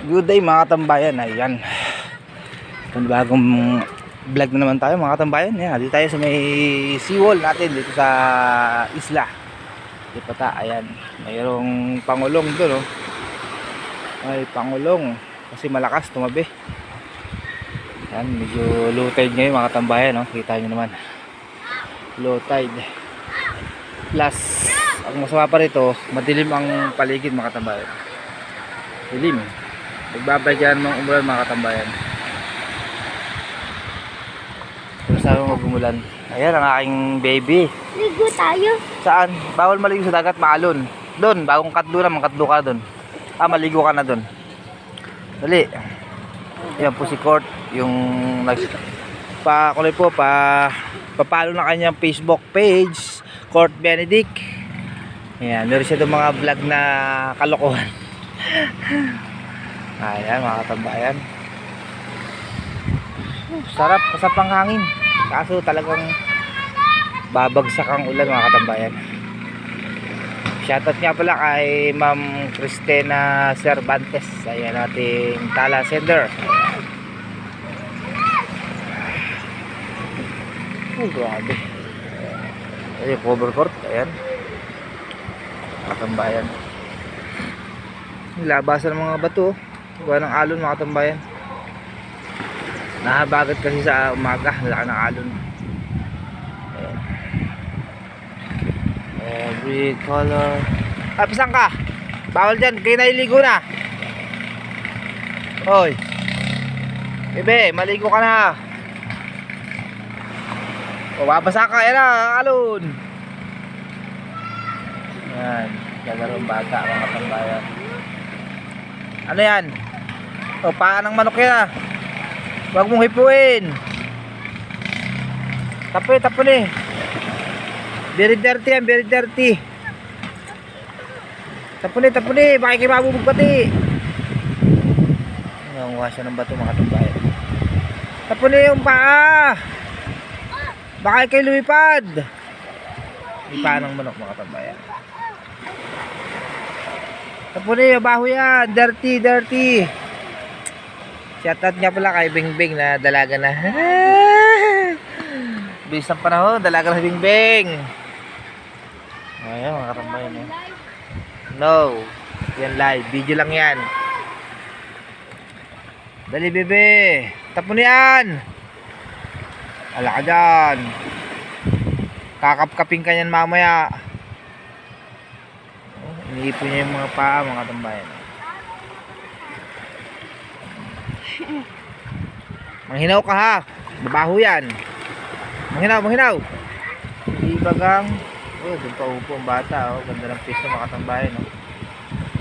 Good day mga katambayan. Ayan, bagong vlog na naman tayo mga katambayan. Ayan, dito tayo sa may seawall natin dito sa isla Ipata. Ayan, mayroong pangulong doon, oh. May pangulong kasi malakas tumabi. Ayan, medyo low tide ngayon mga katambayan, oh. Kita nyo naman, low tide. Plus ang masama pa rito, madilim ang paligid mga katambayan. Dilim, nagbabadyan ng umulan mga katambayan. Pero sabi mo mag-umulan. Ayan ang aking baby. Ligo tayo. Saan? Bawal maligo sa dagat, maalon. Doon, bagong katlo na, magkatlo ka doon. Maligo ka na doon. Dali. Yan po si Court, yung papalo na kanyang Facebook page, Court Benedict. Ayan, meron siya doon mga vlog na kalokohan. Ayan mga katambayan, sarap kasapang hangin, kaso talagang babagsak ang ulan mga katambayan. Shoutout nga pala kay Ma'am Cristina Cervantes. Ayan, ating tala sender. Oh, grabe. Ayan, cover court. Ayan katambayan, labasan ng mga bato, gawa ng alon mga katambayan. Nahabagat kasi sa umaga, laki ng alon. Ayan. Every color. Pisang ka, bawal dyan, kayo nailigo na. Hoy bebe, maligo ka na. O babasa ka, yan na alon. Yan, lalarong bata mga katambayan. Ano yan? O, paa ng manok yan, ah. Huwag mong hipuin. Tapon eh. Very dirty yan, very dirty. Tapon eh. Baka kayo mabubog pati. Nangunguha siya ng bato mga katambayan. Tapon eh yung paa. Baka kayo lumipad. Yung paa ng manok mga katambayan. Tapos na yung baho yan, dirty. Shoutout nga pala kay Bingbing na dalaga na. Bilis ng panahon, dalaga na si Bingbing. Ayan mga katambayan, eh. No, yan live, video lang yan. Dali bebe, tapos na yan. Ala ka dyan, kakapkapin ka yan mamaya. Iniipon niya yung mga paa mga katambayan. Manghinaw ka ha, babaho yan. Manghinaw. Hindi bagang. Oh, doon pa upo ang bata, oh. Ganda ng piso mga katambayan, oh.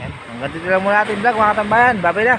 Yan, hanggang dito lang muna ating vlog mga katambayan. Bye bye na.